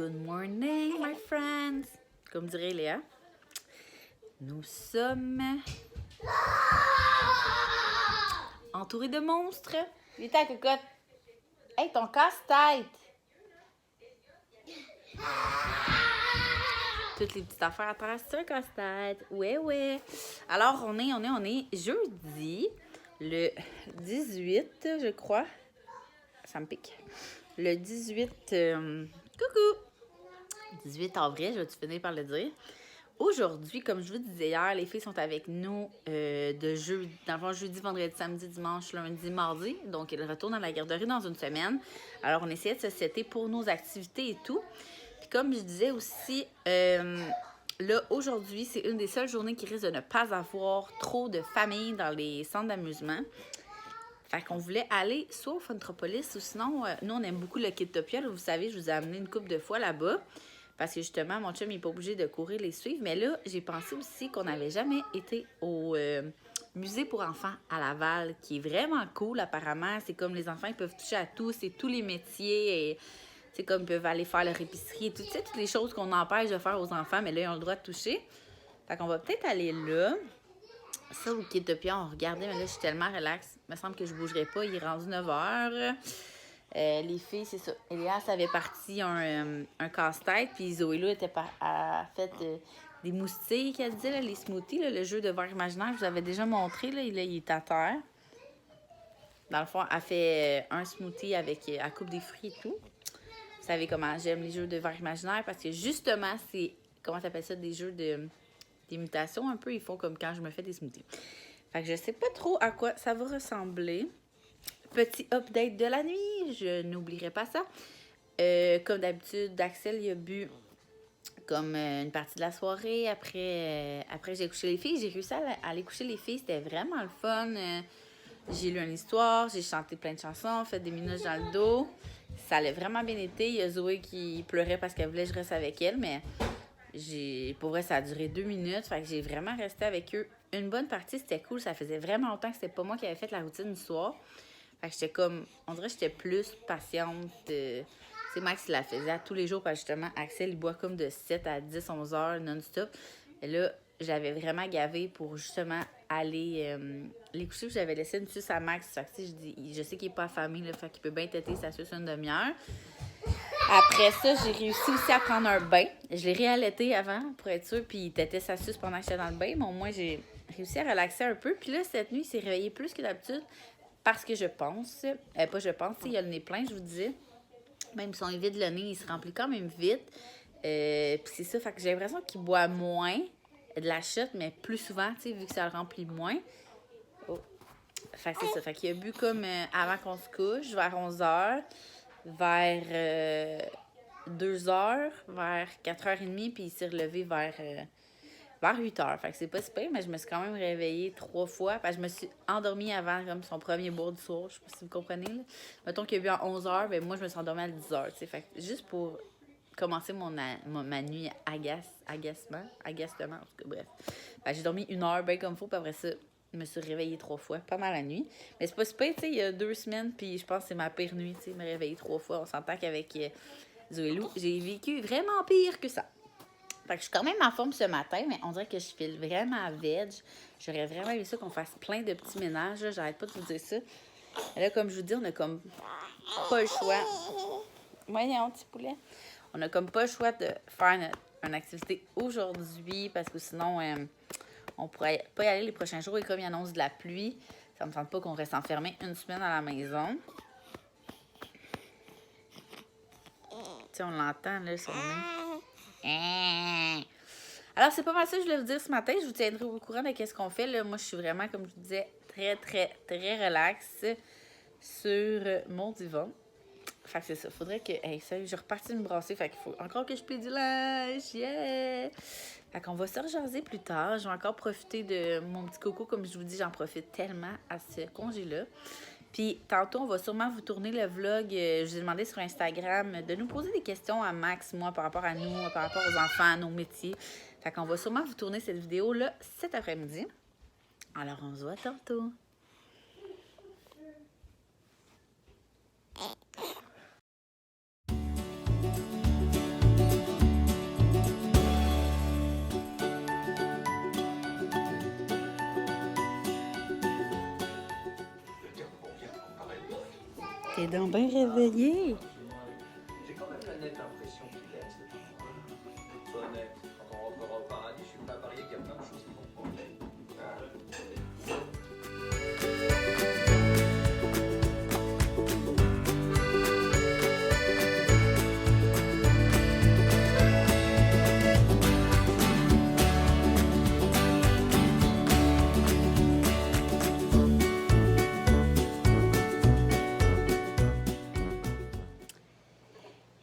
Good morning, my friends. Comme dirait Léa, nous sommes entourés de monstres. Viens ta cocotte. Hey, ton casse-tête. Toutes les petites affaires à terre sur un casse-tête. Ouais. Alors, on est jeudi, le 18, je crois. Ça me pique. Le 18... coucou! 18 avril, je vais-tu finir par le dire. Aujourd'hui, comme je vous disais hier, les filles sont avec nous dans le fond, jeudi, vendredi, samedi, dimanche, lundi, mardi. Donc, elles retournent à la garderie dans une semaine. Alors, on essayait de se setter pour nos activités et tout. Puis comme je disais aussi, là, aujourd'hui, c'est une des seules journées qui risque de ne pas avoir trop de familles dans les centres d'amusement. Fait qu'on voulait aller soit au Funtropolis ou sinon, nous, on aime beaucoup le Kiddtopia. Là, vous savez, je vous ai amené une couple de fois là-bas. Parce que justement, mon chum n'est pas obligé de courir les suivre. Mais là, j'ai pensé aussi qu'on n'avait jamais été au musée pour enfants à Laval, qui est vraiment cool apparemment. C'est comme les enfants, ils peuvent toucher à tout, c'est tous les métiers. Et c'est comme ils peuvent aller faire leur épicerie et tout. Tu sais, toutes les choses qu'on empêche de faire aux enfants, mais là, ils ont le droit de toucher. Fait qu'on va peut-être aller là. Ça, au Kiddtopia, on regardait, mais là, je suis tellement relax. Il me semble que je ne bougerai pas. Il est rendu 9h. Les filles, c'est ça. Elias avait parti un casse-tête, puis Zoé là a fait des moustiques, elle disait, là, les smoothies, là, le jeu de verre imaginaire, je vous avais déjà montré, là, il est à terre. Dans le fond, elle fait un smoothie avec, elle coupe des fruits et tout. Vous savez comment j'aime les jeux de verre imaginaire, parce que justement, c'est, comment t'appelles ça, des jeux d'imitation un peu, ils font comme quand je me fais des smoothies. Fait que je sais pas trop à quoi ça va ressembler. Petit update de la nuit, je n'oublierai pas ça. Comme d'habitude, Axel, il a bu comme une partie de la soirée. Après j'ai couché les filles. J'ai réussi à aller coucher les filles. C'était vraiment le fun. J'ai lu une histoire, j'ai chanté plein de chansons, fait des minutes dans le dos. Ça allait vraiment bien été. Il y a Zoé qui pleurait parce qu'elle voulait que je reste avec elle, mais pour vrai, ça a duré 2 minutes. Fait que j'ai vraiment resté avec eux une bonne partie. C'était cool. Ça faisait vraiment longtemps que c'était pas moi qui avais fait la routine du soir. Fait que j'étais comme, on dirait que j'étais plus patiente. C'est Max qui la faisait à tous les jours, parce que justement, Axel, il boit comme de 7 à 10, 11 heures non-stop. Et là, j'avais vraiment gavé pour justement aller les coucher. J'avais laissé une suce à Max. Fait que, je sais qu'il n'est pas affamé, là, fait qu'il peut bien têter sa suce une demi-heure. Après ça, j'ai réussi aussi à prendre un bain. Je l'ai réallaité avant, pour être sûre, puis il têtait sa suce pendant que j'étais dans le bain. Mais au moins, j'ai réussi à relaxer un peu. Puis là, cette nuit, il s'est réveillé plus que d'habitude. Parce que je pense, il y a le nez plein, je vous disais. Même si on est vide le nez, il se remplit quand même vite. Puis c'est ça, fait que j'ai l'impression qu'il boit moins de la shot, mais plus souvent, tu sais, vu que ça le remplit moins. Oh. Fait que c'est ça, fait qu'il a bu comme avant qu'on se couche, vers 11h, vers 2h, vers 4h30, puis il s'est relevé vers 8h. Fait que c'est pas si pire, mais je me suis quand même réveillée 3 fois. Parce que je me suis endormie avant comme son premier bourre du soir. Je sais pas si vous comprenez. Là. Mettons qu'il a bu à 11h, ben moi je me suis endormie à 10h. Fait que juste pour commencer ma nuit agacement. En tout cas, bref. Fait que j'ai dormi 1 heure, bien comme faut, puis après ça, je me suis réveillée 3 fois pendant la nuit. Mais c'est pas si pire, tu sais, il y a 2 semaines, puis je pense que c'est ma pire nuit, tu sais, me réveiller 3 fois. On s'entend qu'avec Zoé Lou, j'ai vécu vraiment pire que ça. Fait que je suis quand même en forme ce matin, mais on dirait que je file vraiment veg. J'aurais vraiment aimé ça qu'on fasse plein de petits ménages. Là. J'arrête pas de vous dire ça. Et là, comme je vous dis, on a comme pas le choix. Voyons, petit poulet. On a comme pas le choix de faire une activité aujourd'hui parce que sinon, on pourrait pas y aller les prochains jours. Et comme il annonce de la pluie, ça me tente pas qu'on reste enfermé une semaine à la maison. Tu sais, on l'entend, là, son nez. Alors, c'est pas mal ça que je voulais vous dire ce matin. Je vous tiendrai au courant de ce qu'on fait. Là, moi, je suis vraiment, comme je vous disais, très, très, très relax sur mon divan. Fait que c'est ça. Faudrait que... Hey, ça, je repartis me brasser. Fait qu'il faut encore que je plie du linge. Yeah! Fait qu'on va se rejaser plus tard. Je vais encore profiter de mon petit coco. Comme je vous dis, j'en profite tellement à ce congé-là. Puis tantôt, on va sûrement vous tourner le vlog. Je vous ai demandé sur Instagram de nous poser des questions à Max, moi, par rapport à nous, par rapport aux enfants, à nos métiers. Fait qu'on va sûrement vous tourner cette vidéo-là cet après-midi. Alors, on se voit tantôt. T'es donc bien réveillé. J'ai quand même la nette impression qu'il est assez honnête. Quand on rentrera au paradis, je suis pas parié qu'il y a plein de choses qui vont changer.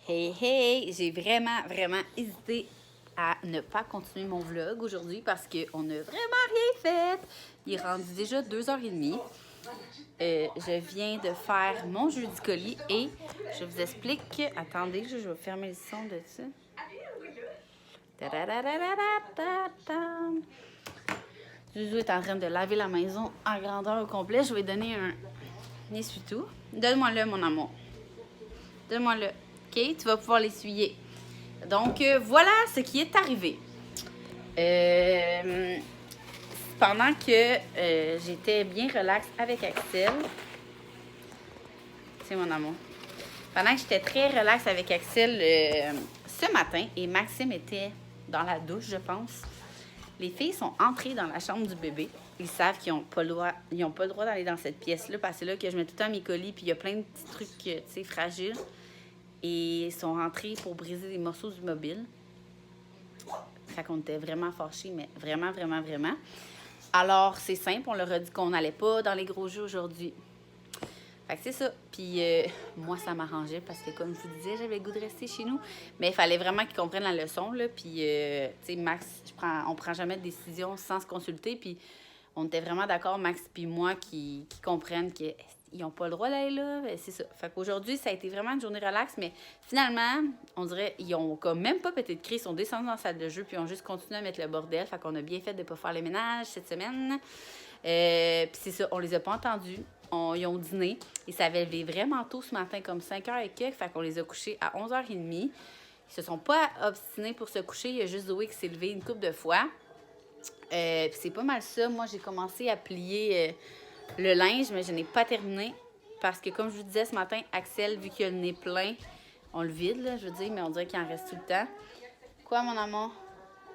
Hey, hey! J'ai vraiment hésité à ne pas continuer mon vlog aujourd'hui parce qu'on n'a vraiment rien fait. Il est rendu déjà 2h30. Je viens de faire mon jeu du colis et je vous explique. Attendez, je vais fermer le son de ça. Zuzu est en train de laver la maison en grandeur au complet. Je vais donner un essuie-tout. Donne-moi-le, mon amour. Donne-moi-le. OK? Tu vas pouvoir l'essuyer. Donc, voilà ce qui est arrivé. Pendant que j'étais bien relax avec Axel. C'est mon amour. Pendant que j'étais très relax avec Axel ce matin, et Maxime était dans la douche, je pense, les filles sont entrées dans la chambre du bébé. Ils savent qu'ils n'ont pas le droit d'aller dans cette pièce-là, parce que c'est là que je mets tout le temps mes colis, puis il y a plein de petits trucs, tu sais, fragiles. Et ils sont rentrés pour briser des morceaux du mobile. Fait qu'on était vraiment fâchés, mais vraiment. Alors, c'est simple, on leur a dit qu'on n'allait pas dans les gros jeux aujourd'hui. Fait que c'est ça. Puis moi, ça m'arrangeait parce que, comme je vous disais, j'avais le goût de rester chez nous. Mais il fallait vraiment qu'ils comprennent la leçon, là. Puis, tu sais, Max, on prend jamais de décision sans se consulter. Puis, on était vraiment d'accord, Max puis moi, qui comprennent qu'ils n'ont pas le droit d'aller là. C'est ça. Fait qu'aujourd'hui, ça a été vraiment une journée relax. Mais finalement, on dirait, ils ont comme même pas pété de crise. Ils sont descendus dans la salle de jeu. Puis, ils ont juste continué à mettre le bordel. Fait qu'on a bien fait de ne pas faire le ménage cette semaine. Puis, c'est ça. On les a pas entendus. Ils ont dîné. Ils s'avaient levé vraiment tôt ce matin, comme 5h et quelques. Fait qu'on les a couchés à 11h30. Ils se sont pas obstinés pour se coucher. Il y a juste Zoé qui s'est levé une couple de fois. Puis c'est pas mal ça. Moi, j'ai commencé à plier le linge, mais je n'ai pas terminé. Parce que, comme je vous disais ce matin, Axel, vu qu'il a le nez plein, on le vide, là, je veux dire, mais on dirait qu'il en reste tout le temps. Quoi, mon amour?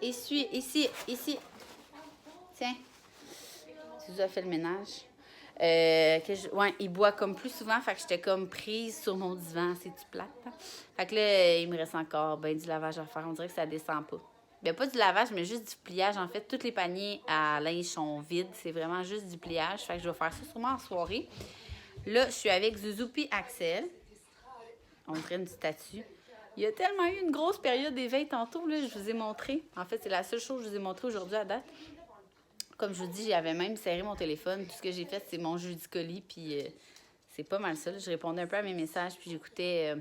Essuie, ici. Tiens. Tu nous as fait le ménage. Ouais, il boit comme plus souvent, fait que j'étais comme prise sur mon divan, c'est-tu plate? Hein? Fait que là, il me reste encore ben du lavage à faire, on dirait que ça descend pas. Ben pas du lavage, mais juste du pliage. En fait, tous les paniers à linge sont vides, c'est vraiment juste du pliage, fait que je vais faire ça sûrement en soirée. Là, je suis avec Zuzu puis Axel. On dirait une statue. Il y a tellement eu une grosse période d'éveil tantôt, là, je vous ai montré. En fait, c'est la seule chose que je vous ai montré aujourd'hui à date. Comme je vous dis, j'avais même serré mon téléphone. Tout ce que j'ai fait, c'est mon jeu du colis. Puis c'est pas mal ça. Là. Je répondais un peu à mes messages. Puis j'écoutais...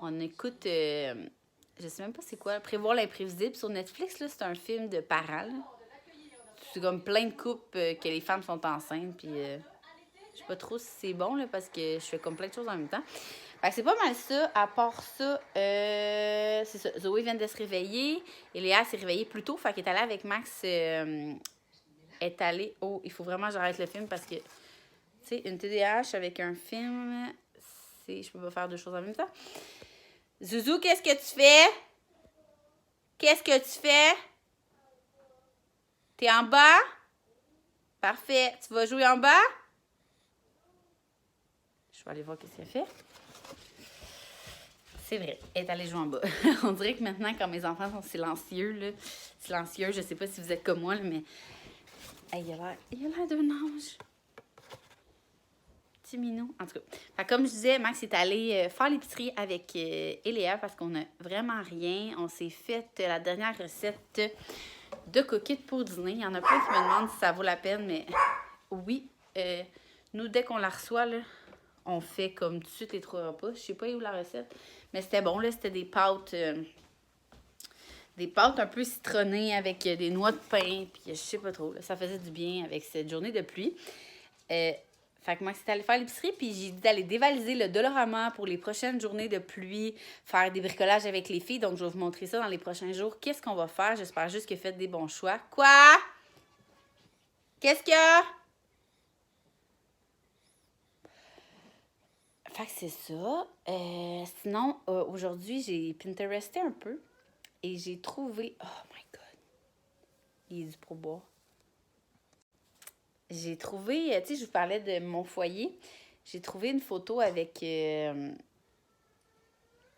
on écoute... je sais même pas c'est quoi. Prévoir l'imprévisible. Sur Netflix, là, c'est un film de parents. Là. C'est comme plein de couples que les femmes sont enceintes. Puis je sais pas trop si c'est bon, là, parce que je fais comme plein de choses en même temps. Fait que c'est pas mal ça. À part ça, c'est ça. Zoé vient de se réveiller. Et Léa s'est réveillée plus tôt. Fait qu'elle est allée avec Max... est allée au... Il faut vraiment que j'arrête le film parce que, tu sais, une TDAH avec un film, je peux pas faire deux choses en même temps. Zuzu, qu'est-ce que tu fais? Qu'est-ce que tu fais? T'es en bas? Parfait. Tu vas jouer en bas? Je vais aller voir qu'est-ce qu'elle fait. C'est vrai, elle est allée jouer en bas. On dirait que maintenant, quand mes enfants sont silencieux, je sais pas si vous êtes comme moi, là, mais... Hey, il a l'air d'un ange. Petit minou. En tout cas, fait, comme je disais, Max est allé faire l'épicerie avec Eléa parce qu'on n'a vraiment rien. On s'est fait la dernière recette de coquillettes pour dîner. Il y en a plein qui me demandent si ça vaut la peine, mais oui. Nous, dès qu'on la reçoit, là, on fait comme tout de suite les 3 repas. Je sais pas où la recette, mais c'était bon. Là, c'était des pâtes... des pâtes un peu citronnées avec des noix de pain, puis je sais pas trop, là, ça faisait du bien avec cette journée de pluie. Fait que moi, c'était allé faire l'épicerie, puis j'ai dit d'aller dévaliser le Dollarama pour les prochaines journées de pluie, faire des bricolages avec les filles, donc je vais vous montrer ça dans les prochains jours. Qu'est-ce qu'on va faire? J'espère juste que vous faites des bons choix. Quoi? Qu'est-ce qu'il y a? Fait que c'est ça. Sinon, aujourd'hui, j'ai Pinteresté un peu et j'ai trouvé... Oh my God! Il est du pourboire. J'ai trouvé... Tu sais, je vous parlais de mon foyer. J'ai trouvé une photo avec de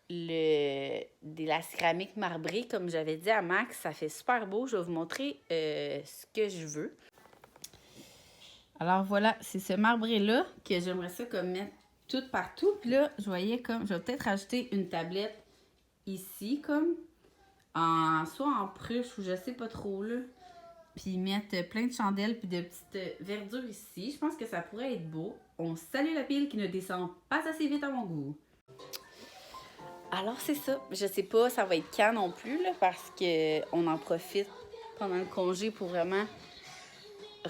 la céramique marbrée. Comme j'avais dit à Max, ça fait super beau. Je vais vous montrer ce que je veux. Alors voilà, c'est ce marbré-là que j'aimerais ça comme mettre tout partout. Puis là, je voyais comme... Je vais peut-être rajouter une tablette ici, comme... soit en pruche ou je sais pas trop, là. Puis mettre plein de chandelles puis de petites verdures ici. Je pense que ça pourrait être beau. On salue la pile qui ne descend pas assez vite à mon goût. Alors c'est ça. Je sais pas ça va être quand non plus, là, parce qu'on en profite pendant le congé pour vraiment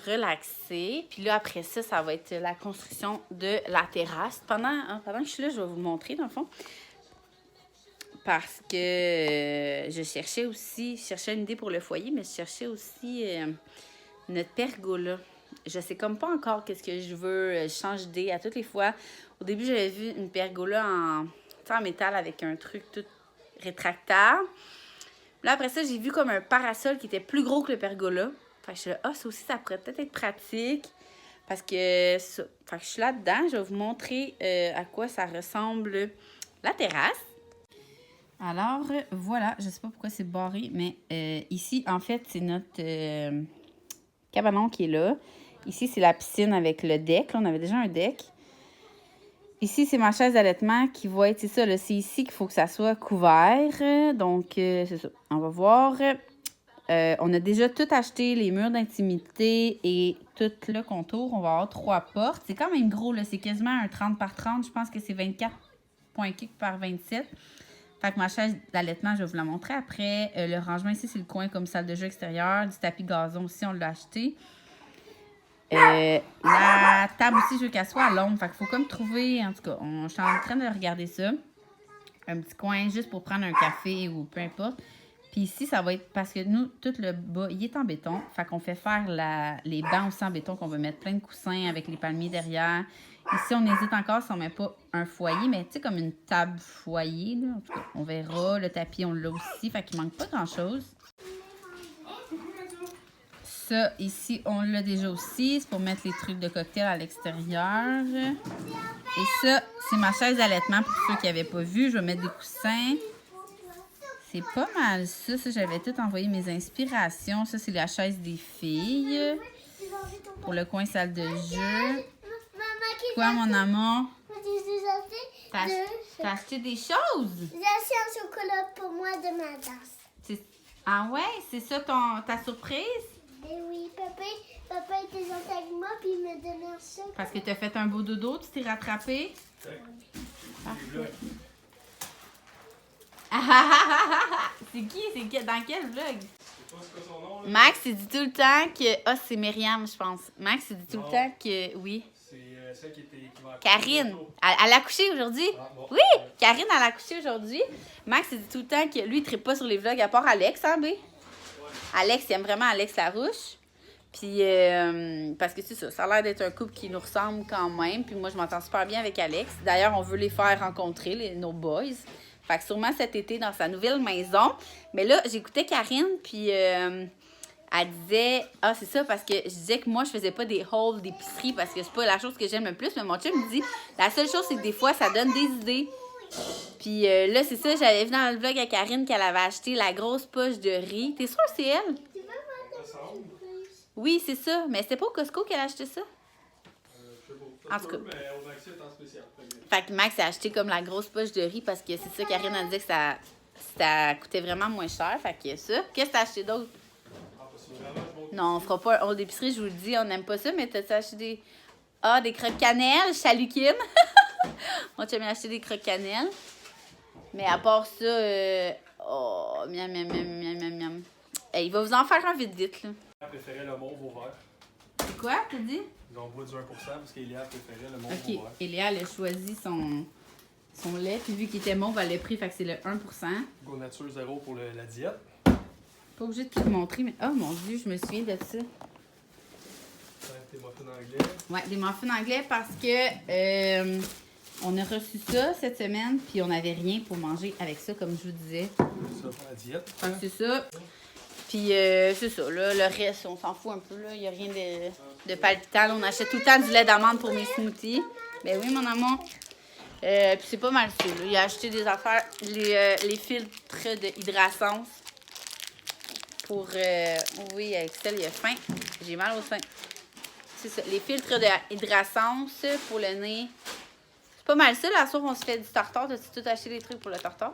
relaxer. Puis là, après ça, ça va être la construction de la terrasse. Pendant que je suis là, je vais vous montrer, dans le fond. Parce que je cherchais une idée pour le foyer, mais je cherchais aussi notre pergola. Je sais comme pas encore qu'est-ce que je veux. Je change d'idée à toutes les fois. Au début, j'avais vu une pergola en métal avec un truc tout rétractable. Là, après ça, j'ai vu comme un parasol qui était plus gros que le pergola. Fait que je suis là, ça aussi, ça pourrait peut-être être pratique. Parce que ça. Fait que je suis là-dedans. Je vais vous montrer à quoi ça ressemble la terrasse. Alors, voilà, je sais pas pourquoi c'est barré, mais ici, en fait, c'est notre cabanon qui est là. Ici, c'est la piscine avec le deck. Là, on avait déjà un deck. Ici, c'est ma chaise d'allaitement qui va être, c'est ça, là, c'est ici qu'il faut que ça soit couvert. Donc, c'est ça. On va voir. On a déjà tout acheté, les murs d'intimité et tout le contour. On va avoir 3 portes. C'est quand même gros, là. C'est quasiment un 30 par 30. Je pense que c'est 24,4 par 27. Fait que ma chaise d'allaitement, je vais vous la montrer après. Le rangement ici, c'est le coin comme salle de jeu extérieure. Du tapis gazon aussi, on l'a acheté. La table aussi, je veux qu'elle soit à l'ombre. Fait qu'il faut comme trouver, en tout cas, je suis en train de regarder ça. Un petit coin juste pour prendre un café ou peu importe. Puis ici, ça va être, parce que nous, tout le bas, il est en béton. Fait qu'on fait faire les bancs aussi en béton, qu'on va mettre plein de coussins avec les palmiers derrière. Ici, on hésite encore si on met pas un foyer, mais tu sais, comme une table foyer, là. En tout cas, on verra. Le tapis, on l'a aussi. Fait qu'il manque pas grand-chose. Ça, ici, on l'a déjà aussi. C'est pour mettre les trucs de cocktail à l'extérieur. Et ça, c'est ma chaise d'allaitement pour ceux qui n'avaient pas vu. Je vais mettre des coussins. C'est pas mal ça. Ça, j'avais tout envoyé mes inspirations. Ça, c'est la chaise des filles. Pour le coin salle de jeu. Quoi, mon amour? T'as acheté des choses? J'ai acheté un chocolat pour moi de ma danse. Ah ouais? C'est ça ta surprise? Eh oui, papa était gentil avec moi puis il m'a donné un chocolat. Parce que t'as fait un beau dodo, tu t'es rattrapé? Parfait. C'est qui? Dans quel vlog? C'est son nom, là? Max, il dit tout le temps que... Ah, c'est Myriam, je pense. Max, il dit tout le temps que... Oui. C'est celle qui va accoucher Karine. bientôt. Elle a accouché aujourd'hui? Ah, bon. Oui! Karine, elle a accouché aujourd'hui. Max, il dit tout le temps que lui, il ne tripe pas sur les vlogs, à part Alex, hein, B? Alex, il aime vraiment Alex Larouche. Puis, parce que c'est ça, ça a l'air d'être un couple qui nous ressemble quand même. Puis moi, je m'entends super bien avec Alex. D'ailleurs, on veut les faire rencontrer, nos boys. Fait que sûrement cet été, dans sa nouvelle maison. Mais là, j'écoutais Karine, puis elle disait... Ah, c'est ça, parce que je disais que moi, je faisais pas des hauls d'épicerie parce que c'est pas la chose que j'aime le plus. Mais mon chum me dit, la seule chose, c'est que des fois, ça donne des idées. Puis là, c'est ça, j'avais vu dans le vlog à Karine qu'elle avait acheté la grosse poche de riz. T'es sûre que c'est elle? Tu veux voir ta surprise? Oui, c'est ça. Mais c'était pas au Costco qu'elle a acheté ça? Je sais pas. En tout cas. Mais au Maxi, est en spécial. Fait que Max a acheté comme la grosse poche de riz parce que c'est ça, Karine a dit que ça coûtait vraiment moins cher. Fait que ça. Qu'est-ce que t'as acheté d'autre? Ah, parce que vraiment, je Non, on fera pas un haul d'épicerie, je vous le dis, on n'aime pas ça, mais t'as acheté des... Ah, des croques cannelle, salut Kim! Moi, tu as acheté des croques cannelle. Mais à part ça, oh, miam, miam, miam, miam, miam, miam. Hey, il va vous en faire un vite, là. Elle préférait le mauve au vert. C'est quoi, t'as dit? Ils ont bois du 1% parce qu'Elia préférait le mauve Ok, au vert. Eléa, elle a choisi son lait, puis vu qu'il était mauve, elle l'a pris, fait que c'est le 1%. Go Nature 0 pour la diète. Pas obligé de tout montrer, mais oh mon Dieu, je me souviens de ça. Tes muffins anglais. Ouais, des muffins anglais parce que On a reçu ça cette semaine, puis on n'avait rien pour manger avec ça, comme je vous disais. Ça pour la diète. Fait que c'est ça. Puis c'est ça, là, le reste, on s'en fout un peu, là. Il n'y a rien de palpitant. Là, on achète tout le temps du lait d'amande pour mes smoothies. Ben oui, mon amour. Puis c'est pas mal ça, là. Il a acheté des affaires, les filtres de hydrascence. Pour, oui, Axel, il a faim. J'ai mal au sein. C'est ça, les filtres de hydrascence pour le nez. C'est pas mal ça, la soir, on se fait du tartare. T'as-tu tout acheté des trucs pour le tartare?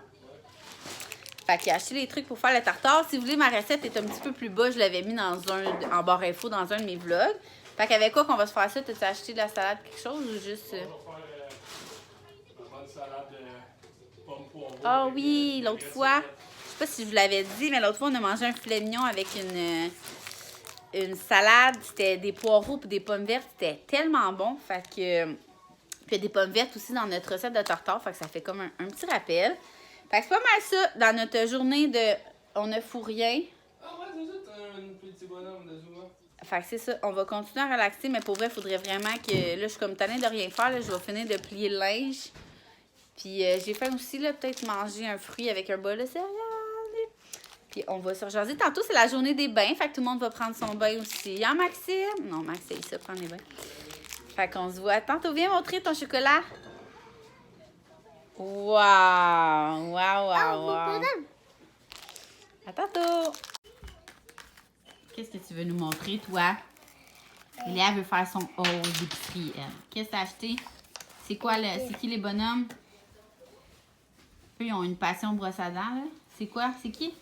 Fait qu'il a acheté des trucs pour faire le tartare. Si vous voulez, ma recette est un petit peu plus bas. Je l'avais mis en barre info dans un de mes vlogs. Fait qu'avec quoi qu'on va se faire ça? T'as-tu acheté de la salade quelque chose ou juste... Ah oui, l'autre fois, je sais pas si je vous l'avais dit, mais l'autre fois, on a mangé un filet mignon avec une salade. C'était des poireaux et des pommes vertes. C'était tellement bon. Fait que... Puis il y a des pommes vertes aussi dans notre recette de tartare. Fait que ça fait comme un petit rappel. Fait que c'est pas mal ça dans notre journée de on ne fout rien. Ah ouais, c'est ça, t'as un petit bonhomme de Zuma. Fait que c'est ça, on va continuer à relaxer, mais pour vrai, il faudrait vraiment que... Là, je suis comme tannée de rien faire, là, je vais finir de plier le linge. Puis j'ai faim aussi, là, peut-être manger un fruit avec un bol de céréales. Puis on va se rejaser. Tantôt, c'est la journée des bains, fait que tout le monde va prendre son bain aussi. Hein, Maxime? Non, Max, il ça prendre les bains. Fait qu'on se voit tantôt. Viens montrer ton chocolat. Wow! Wow, wow, wow! À tantôt! Qu'est-ce que tu veux nous montrer, toi? Léa veut faire son haul d'épicerie, elle. Qu'est-ce que t'as acheté? C'est quoi, c'est qui les bonhommes? Eux, ils ont une passion brosse à dents, là. C'est quoi? C'est qui?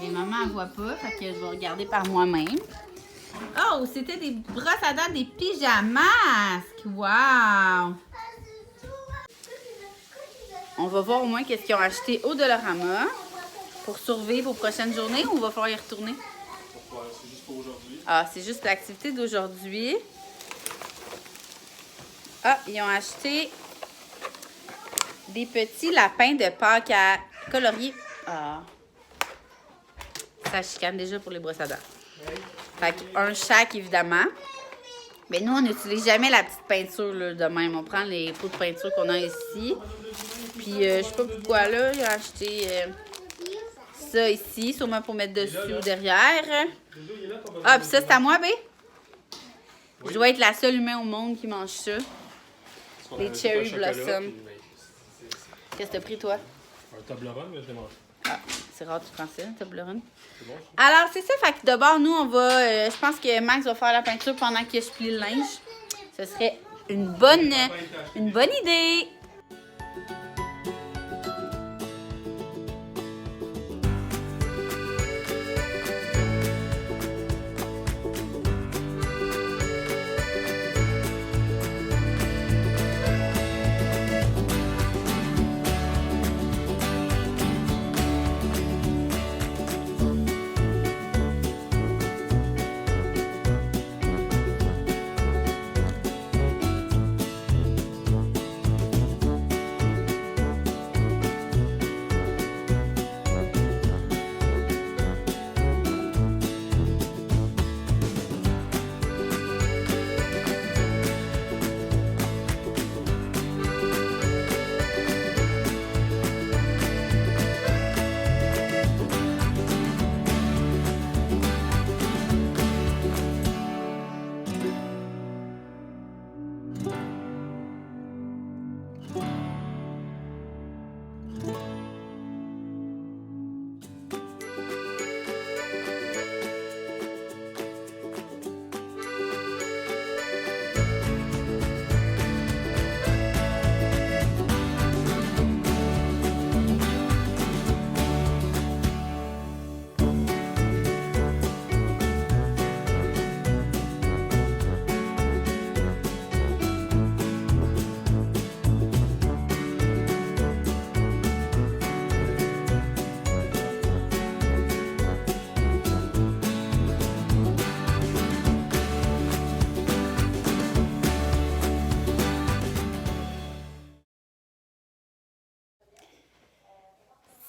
Et maman, elle voit pas, fait que je vais regarder par moi-même. Oh, c'était des brosses à dents, des pyjamasques! Wow! On va voir au moins qu'est-ce qu'ils ont acheté au Dollarama pour survivre aux prochaines journées ou on va falloir y retourner? C'est juste pour aujourd'hui. Ah, c'est juste l'activité d'aujourd'hui. Ah, ils ont acheté des petits lapins de Pâques à colorier. Ah. Ça chicane déjà pour les brosses à dents. Fait qu'un chaque, évidemment. Mais nous, on n'utilise jamais la petite peinture là, de même. On prend les pots de peinture qu'on a ici. Puis, je sais pas pourquoi, là, j'ai acheté ça ici, sûrement pour mettre dessus ou derrière. Ah, puis ça, c'est à moi, bé? Je dois être la seule humaine au monde qui mange ça. Les cherry blossom. Qu'est-ce que t'as pris, toi? Un Toblerone, mais je l'ai mangé. Ah, c'est rare que tu prends ça, un Toblerone. C'est bon, ça? Alors, c'est ça. Fait que d'abord, nous, on va... je pense que Max va faire la peinture pendant que je plie le linge. Ce serait une bonne idée.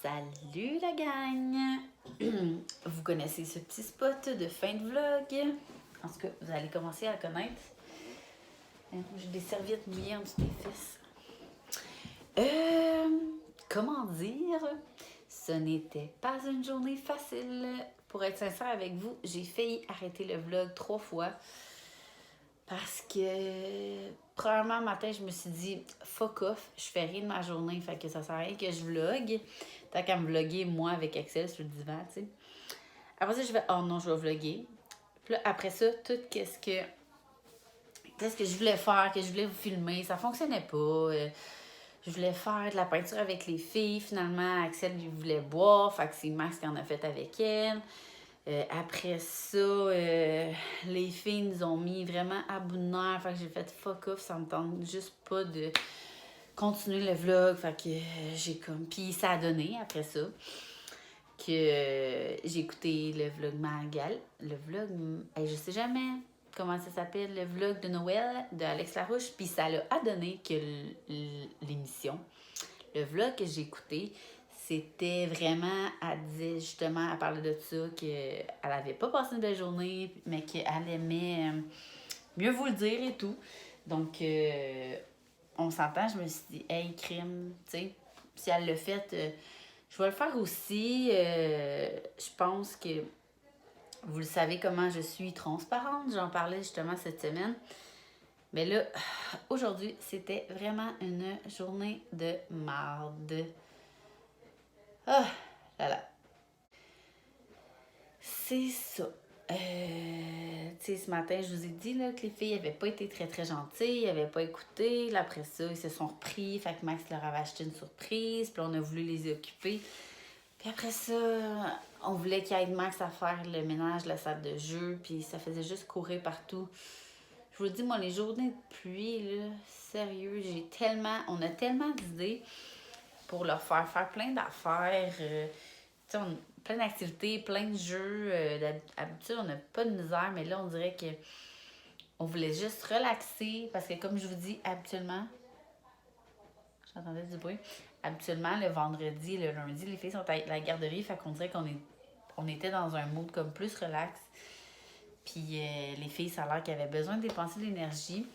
Salut la gang! Vous connaissez ce petit spot de fin de vlog? En tout cas, vous allez commencer à connaître. J'ai des serviettes mouillées en dessous des fesses. Comment dire? Ce n'était pas une journée facile. Pour être sincère avec vous, j'ai failli arrêter le vlog 3 fois. Parce que, premièrement, matin, je me suis dit, fuck off, je fais rien de ma journée, fait que ça sert à rien que je vlog. Tant qu'à me vlogger, moi, avec Axel, sur le divan, tu sais. Après ça, je vais, oh non, je vais vlogger. Puis là, après ça, tout qu'est-ce que je voulais faire, que je voulais vous filmer, ça fonctionnait pas. Je voulais faire de la peinture avec les filles. Finalement, Axel, il voulait boire, fait que c'est Max qui en a fait avec elle. Après ça, les filles nous ont mis vraiment à bout de nerfs. Fait que j'ai fait fuck off, ça me tente juste pas de continuer le vlog. Fait que j'ai comme. Puis ça a donné après ça que j'ai écouté le vlog Magal. Le vlog. Je sais jamais comment ça s'appelle, le vlog de Noël de Alex Larouche. Puis ça l'a donné que l'émission, le vlog que j'ai écouté, c'était vraiment, elle disait justement, elle parlait de ça, qu'elle avait pas passé une belle journée, mais qu'elle aimait mieux vous le dire et tout. Donc, on s'entend, je me suis dit, hey, crime, tu sais, si elle l'a fait, je vais le faire aussi. Je pense que vous le savez comment je suis transparente, j'en parlais justement cette semaine. Mais là, aujourd'hui, c'était vraiment une journée de marde. Ah, là là. C'est ça. Tu sais, ce matin, je vous ai dit là, que les filles n'avaient pas été très, très gentilles, n'avaient pas écouté. Là, après ça, ils se sont repris. Fait que Max leur avait acheté une surprise. Puis on a voulu les occuper. Puis après ça, on voulait qu'il aide Max à faire le ménage de la salle de jeu. Puis ça faisait juste courir partout. Je vous le dis, moi, les journées de pluie, là, sérieux, on a tellement d'idées pour leur faire plein d'affaires. Tu sais, plein d'activités, plein de jeux. D'habitude, on n'a pas de misère, mais là, on dirait que on voulait juste relaxer. Parce que, comme je vous dis, habituellement, j'entendais du bruit. Habituellement, le vendredi, le lundi, les filles sont à la garderie. Fait qu'on dirait qu'on était dans un mood comme plus relax. Puis les filles, ça a l'air qu'elles avaient besoin de dépenser de l'énergie.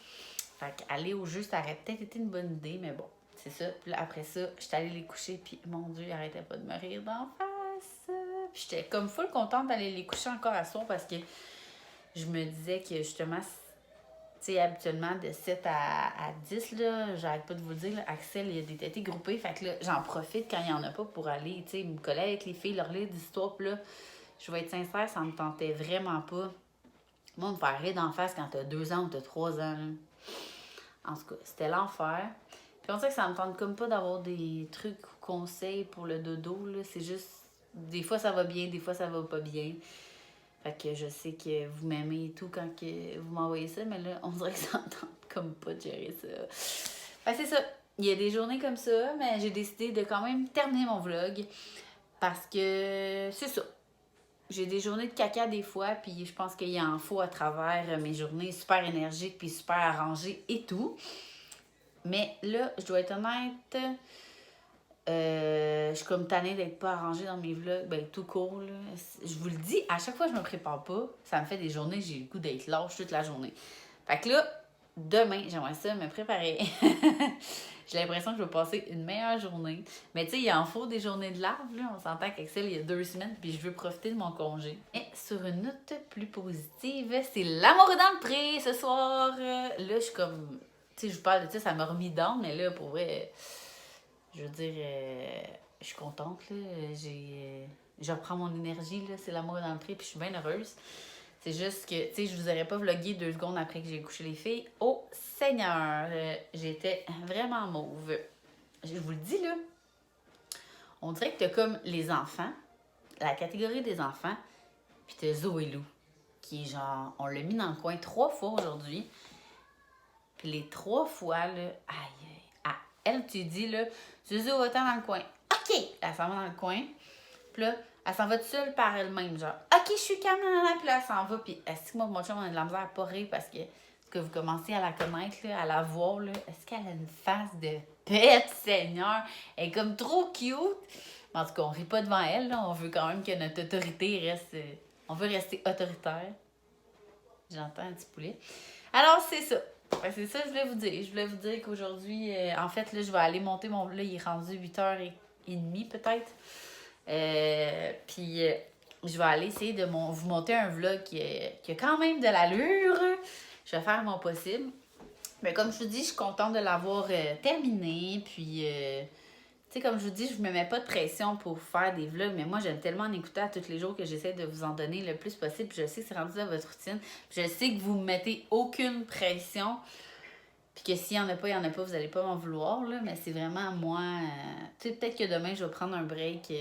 Fait qu'aller au jeu, ça aurait peut-être été une bonne idée, mais bon. C'est ça. Puis là, après ça, j'étais allée les coucher, puis mon Dieu, ils arrêtaient pas de me rire d'en face. Puis j'étais comme full contente d'aller les coucher encore à soir parce que je me disais que justement, tu sais, habituellement, de 7 à 10, là, j'arrête pas de vous le dire, là, Axel, il y a des tétés groupés. Fait que là, j'en profite quand il y en a pas pour aller, tu sais, me coller avec les filles, leur lire des histoires. Puis là, je vais être sincère, ça me tentait vraiment pas. Moi, me faire rire d'en face quand t'as 2 ans ou t'as 3 ans, là. En tout cas, c'était l'enfer. Puis on sait que ça me tente comme pas d'avoir des trucs ou conseils pour le dodo, là. C'est juste, des fois ça va bien, des fois ça va pas bien. Fait que je sais que vous m'aimez et tout quand que vous m'envoyez ça, mais là, on dirait que ça me tente comme pas de gérer ça. Fait que c'est ça. Il y a des journées comme ça, mais j'ai décidé de quand même terminer mon vlog parce que c'est ça. J'ai des journées de caca des fois, puis je pense qu'il y en faut à travers mes journées super énergiques puis super arrangées et tout. Mais là, je dois être honnête, je suis comme tannée d'être pas arrangée dans mes vlogs, ben tout court, là. Je vous le dis, à chaque fois que je me prépare pas, ça me fait des journées, j'ai le goût d'être lâche toute la journée. Fait que là, demain, j'aimerais ça me préparer. J'ai l'impression que je vais passer une meilleure journée. Mais tu sais, il en faut des journées de larve, là. On s'entend qu'Axel, il y a 2 semaines, puis je veux profiter de mon congé. Et sur une note plus positive, c'est l'amour dans le pré ce soir. Là, je suis comme... Tu sais, je vous parle de ça, ça m'a remis down, mais là, pour vrai, je veux dire, je suis contente, là. Je reprends mon énergie, là. C'est l'amour dans le pré, puis je suis bien heureuse. C'est juste que, tu sais, je vous aurais pas vlogué 2 secondes après que j'ai couché les filles. Oh, Seigneur! J'étais vraiment mauve. Je vous le dis, là. On dirait que t'as comme les enfants, la catégorie des enfants, puis t'as Zoé Lou, qui est genre, on l'a mis dans le coin 3 fois aujourd'hui. Puis les 3 fois, là, aïe, elle, tu dis, là, Zuzu, va-t'en dans le coin. OK! Elle s'en va dans le coin. Puis là, elle s'en va toute seule par elle-même, genre, OK, je suis calme, puis là, elle s'en va. Puis est-ce que moi, mon chum, on a de la misère à pas rire parce que vous commencez à la connaître, là, à la voir, là. Est-ce qu'elle a une face de pète, Seigneur? Elle est comme trop cute. En tout cas, on rit pas devant elle, là. On veut quand même que notre autorité reste... on veut rester autoritaire. J'entends un petit poulet. Alors, c'est ça. Ben, c'est ça que je voulais vous dire. Je voulais vous dire qu'aujourd'hui, en fait, là, je vais aller monter mon... Là, il est rendu 8h30 peut-être. Puis, je vais aller essayer de vous monter un vlog qui a quand même de l'allure. Je vais faire mon possible. Mais comme je vous dis, je suis contente de l'avoir terminé. Puis, tu sais, comme je vous dis, je me mets pas de pression pour faire des vlogs. Mais moi, j'aime tellement en écouter à tous les jours que j'essaie de vous en donner le plus possible. Puis je sais que c'est rendu dans votre routine. Puis je sais que vous me mettez aucune pression. Puis que s'il y en a pas, il y en a pas. Vous allez pas m'en vouloir, là. Mais c'est vraiment moi... tu sais, peut-être que demain, je vais prendre un break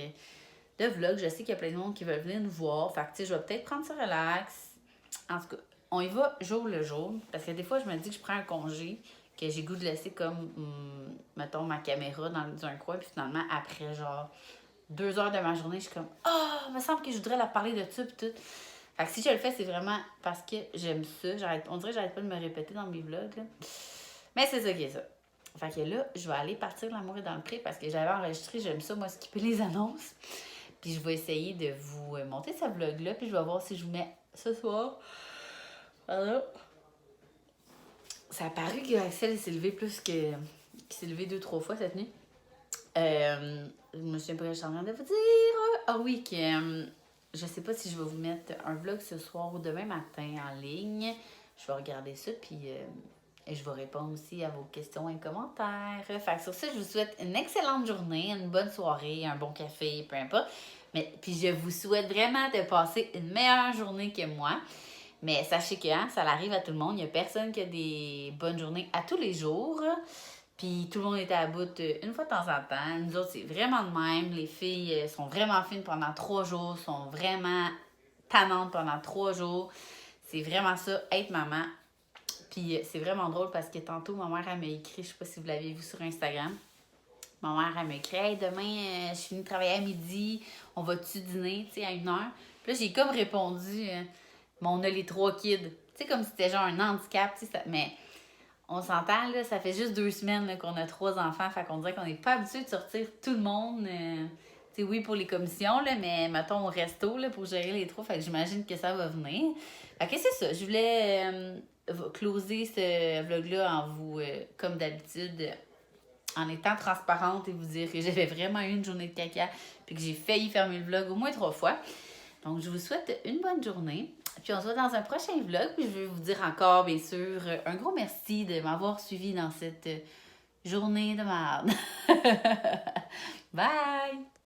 de vlog. Je sais qu'il y a plein de monde qui veulent venir nous voir. Fait que, tu sais, je vais peut-être prendre ça relax. En tout cas, on y va jour le jour. Parce que des fois, je me dis que je prends un congé, que j'ai goût de laisser comme, mettons, ma caméra dans un coin. Puis finalement, après, genre, 2 heures de ma journée, je suis comme, il me semble que je voudrais leur parler de ça. Puis tout. Fait que si je le fais, c'est vraiment parce que j'aime ça. On dirait que j'arrête pas de me répéter dans mes vlogs, là. Mais c'est ça qui est ça. Fait que là, je vais aller partir l'amour est dans le pré parce que j'avais enregistré, j'aime ça, moi, skipper les annonces. Puis je vais essayer de vous monter ce vlog-là. Puis je vais voir si je vous mets ce soir. Voilà. Ça a paru qu'Axel s'est levé plus que... qu'il s'est levé 2-3 fois cette nuit. Je me souviens pas que je suis en train de vous dire. Ah oui, que je sais pas si je vais vous mettre un vlog ce soir ou demain matin en ligne. Je vais regarder ça, puis et je vais répondre aussi à vos questions et commentaires. Fait que sur ça, je vous souhaite une excellente journée, une bonne soirée, un bon café, peu importe. Mais puis je vous souhaite vraiment de passer une meilleure journée que moi. Mais sachez que ça arrive à tout le monde. Il n'y a personne qui a des bonnes journées à tous les jours. Puis tout le monde est à bout une fois de temps en temps. Nous autres, c'est vraiment de même. Les filles sont vraiment fines pendant 3 jours, sont vraiment tannantes pendant 3 jours. C'est vraiment ça, être maman. Puis c'est vraiment drôle parce que tantôt, ma mère, elle m'a écrit, je sais pas si vous l'avez vu sur Instagram. Ma mère, elle m'a écrit, hey, demain, je finis de travailler à midi, on va-tu dîner, tu sais, à 1h? Puis là, j'ai comme répondu, mais on a les 3 kids. Tu sais, comme si c'était genre un handicap, tu sais, mais on s'entend, là, ça fait juste 2 semaines là, qu'on a 3 enfants, fait qu'on dirait qu'on n'est pas habitué de sortir tout le monde. Tu sais, oui, pour les commissions, là, mais mettons au resto, là, pour gérer les 3, fait que j'imagine que ça va venir. Fait que c'est ça, je voulais closer ce vlog-là en vous, comme d'habitude, en étant transparente et vous dire que j'avais vraiment eu une journée de caca puis que j'ai failli fermer le vlog au moins 3 fois. Donc, je vous souhaite une bonne journée. Puis, on se voit dans un prochain vlog. Puis, je vais vous dire encore, bien sûr, un gros merci de m'avoir suivi dans cette journée de merde. Bye!